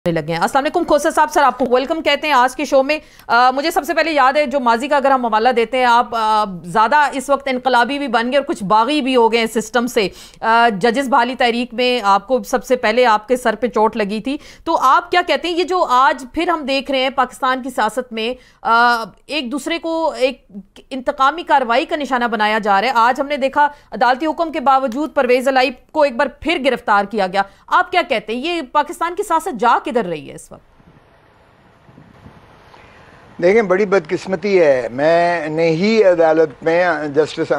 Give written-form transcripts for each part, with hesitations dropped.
لگے ہیں۔ السلام علیکم کھوسر صاحب، سر آپ کو ویلکم کہتے ہیں آج کے شو میں۔ مجھے سب سے پہلے یاد ہے جو ماضی کا اگر ہم حوالہ دیتے ہیں، آپ زیادہ اس وقت انقلابی بھی بن گئے اور کچھ باغی بھی ہو گئے سسٹم سے۔ ججز بحالی تحریک میں آپ کو سب سے پہلے آپ کے سر پہ چوٹ لگی تھی، تو آپ کیا کہتے ہیں یہ جو آج پھر ہم دیکھ رہے ہیں پاکستان کی سیاست میں ایک دوسرے کو ایک انتقامی کارروائی کا نشانہ بنایا جا رہا ہے؟ آج ہم نے دیکھا عدالتی حکم کے باوجود پرویز الہی کو ایک بار پھر گرفتار کیا گیا۔ آپ کیا کہتے ہیں یہ پاکستان کی سیاست جا کدھر رہی ہے اس وقت؟ دیکھیں، بڑی بدقسمتی ہے۔ میں نے ہی عدالت میں جسٹس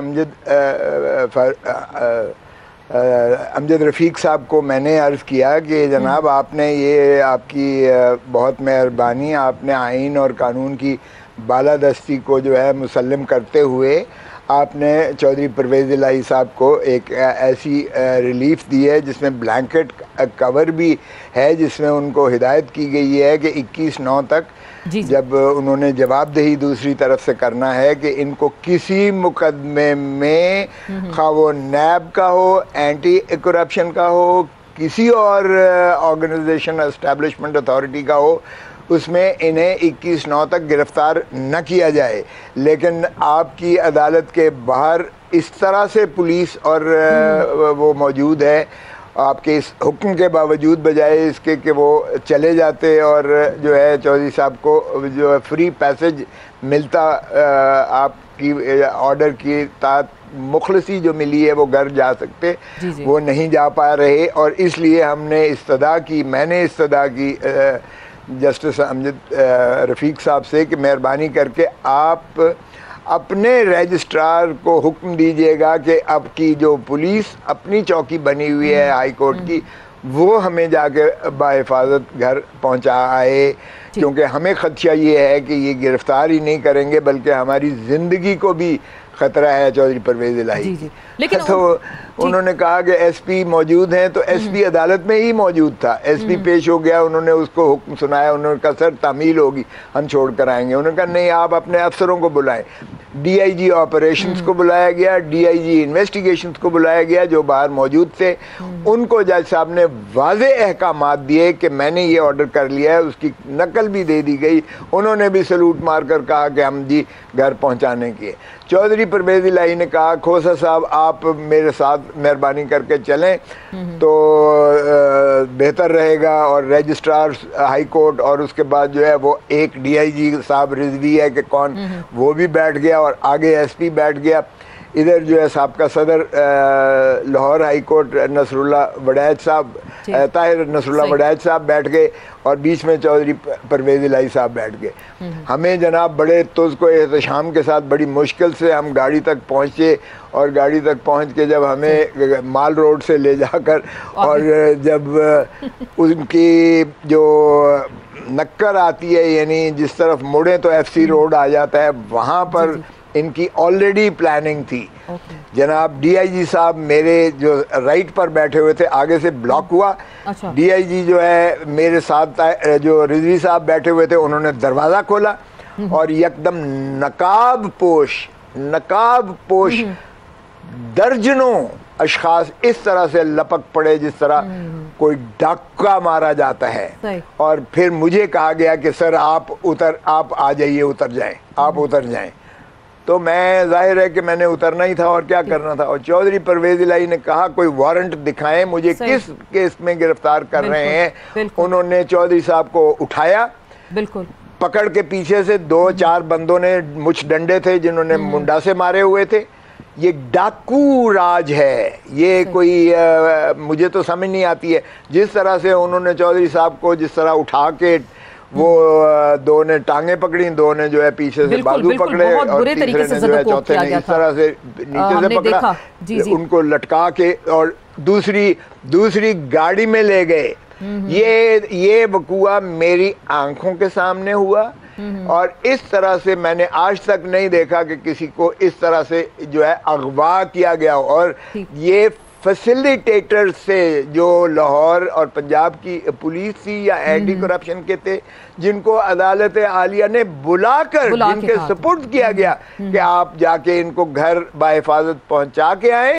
امجد رفیق صاحب کو میں نے عرض کیا کہ جناب آپ نے یہ آپ کی بہت مہربانی، آپ نے آئین اور قانون کی بالادستی کو جو ہے مسلم کرتے ہوئے آپ نے چودھری پرویز الہی صاحب کو ایک ایسی ریلیف دی ہے جس میں بلینکٹ کور بھی ہے، جس میں ان کو ہدایت کی گئی ہے کہ 21/9 تک جب انہوں نے جواب دہی دوسری طرف سے کرنا ہے کہ ان کو کسی مقدمے میں، خواہ وہ نیب کا ہو، اینٹی کرپشن کا ہو، کسی اور آرگنائزیشن اسٹیبلشمنٹ اتھارٹی کا ہو، اس میں انہیں 21/9 تک گرفتار نہ کیا جائے۔ لیکن آپ کی عدالت کے باہر اس طرح سے پولیس اور وہ موجود ہے، آپ کے اس حکم کے باوجود، بجائے اس کے کہ وہ چلے جاتے اور جو ہے چودھری صاحب کو جو ہے فری پیسج ملتا، آپ کی آرڈر کی تحت مخلصی جو ملی ہے وہ گھر جا سکتے، وہ نہیں جا پا رہے۔ اور اس لیے ہم نے میں نے استدعا کی جسٹس امجد رفیق صاحب سے کہ مہربانی کر کے آپ اپنے رجسٹرار کو حکم دیجئے گا کہ اب کی جو پولیس اپنی چوکی بنی ہوئی ہے ہائی کورٹ کی، وہ ہمیں جا کے بحفاظت گھر پہنچا آئے، کیونکہ ہمیں خدشہ یہ ہے کہ یہ گرفتار ہی نہیں کریں گے بلکہ ہماری زندگی کو بھی خطرہ ہے چودھری پرویز الہی۔ لیکن تو انہوں نے کہا کہ ایس پی موجود ہیں، تو ایس پی عدالت میں ہی موجود تھا۔ ایس پی پیش ہو گیا، انہوں نے اس کو حکم سنایا، انہوں نے کہا سر تعمیل ہوگی، ہم چھوڑ کر آئیں گے۔ انہوں نے کہا نہیں، آپ اپنے افسروں کو بلائیں۔ ڈی آئی جی آپریشنز کو بلایا گیا، ڈی آئی جی انویسٹیگیشنز کو بلایا گیا جو باہر موجود تھے۔ ان کو جج صاحب نے واضح احکامات دیے کہ میں نے یہ آرڈر کر لیا ہے، اس کی نقل بھی دے دی گئی۔ انہوں نے بھی سلوٹ مار کر کہا کہ ہم جی گھر پہنچانے کے۔ چودھری پرویز الہی نے کہا کھوسر صاحب آپ میرے ساتھ مہربانی کر کے چلیں تو بہتر رہے گا، اور رجسٹرار ہائی کورٹ اور اس کے بعد جو ہے وہ ایک ڈی آئی جی صاحب رضوی ہے کہ کون، وہ بھی بیٹھ گیا اور آگے ایس پی بیٹھ گیا۔ ادھر جو ہے سابقہ صدر لاہور ہائی کورٹ نصر اللہ وڑیچ صاحب، طاہر نصر اللہ وڑیچ صاحب بیٹھ گئے، اور بیچ میں چودھری پرویز الہی صاحب بیٹھ گئے۔ ہمیں جناب بڑے تز کو احتشام کے ساتھ بڑی مشکل سے ہم گاڑی تک پہنچے، اور گاڑی تک پہنچ کے جب ہمیں مال روڈ سے لے جا کر، اور جب ان کی جو نکر آتی ہے، یعنی جس طرف مڑیں تو ایف سی روڈ آ جاتا ہے، وہاں پر ان کی آلریڈی پلاننگ تھی۔ جناب ڈی آئی جی صاحب میرے جو رائٹ پر بیٹھے ہوئے تھے، آگے سے بلاک ہوا۔ ڈی آئی جی جو ہے میرے ساتھ جو رضوی صاحب بیٹھے ہوئے تھے، انہوں نے دروازہ کھولا، اور یکدم نقاب پوش درجنوں اشخاص اس طرح سے لپک پڑے جس طرح کوئی ڈاکہ مارا جاتا ہے، اور پھر مجھے کہا گیا کہ سر آپ آ جائیے، اتر جائیں، آپ اتر جائیں۔ تو میں ظاہر ہے کہ میں نے اترنا ہی تھا، اور کیا کرنا تھا۔ اور چودھری پرویز الہی نے کہا کوئی وارنٹ دکھائیں مجھے، کس کیس میں گرفتار کر رہے ہیں۔ انہوں نے چودھری صاحب کو اٹھایا، پکڑ کے پیچھے سے 2-4 بندوں نے، مچھ ڈنڈے تھے جنہوں نے منڈا سے مارے ہوئے تھے۔ یہ ڈاکو راج ہے، یہ کوئی مجھے تو سمجھ نہیں آتی ہے جس طرح سے انہوں نے چودھری صاحب کو جس طرح اٹھا کے، وہ 2 نے ٹانگیں پکڑی، 2 نے جو ہے پیچھے سے بازو پکڑے، اور تیسرے نے جو ہے چوتھے نے اس طرح سے نیچے سے پکڑا، ان کو لٹکا کے اور دوسری گاڑی میں لے گئے۔ یہ وقوعہ میری آنکھوں کے سامنے ہوا، اور اس طرح سے میں نے آج تک نہیں دیکھا کہ کسی کو اس طرح سے جو ہے اغوا کیا گیا۔ اور یہ فیسیلیٹیٹر سے جو لاہور اور پنجاب کی پولیس تھی یا اینٹی کرپشن کے تھے، جن کو عدالت عالیہ نے بلا کر جن کے سپرد کیا گیا کہ آپ جا کے ان کو گھر بحفاظت پہنچا کے آئیں۔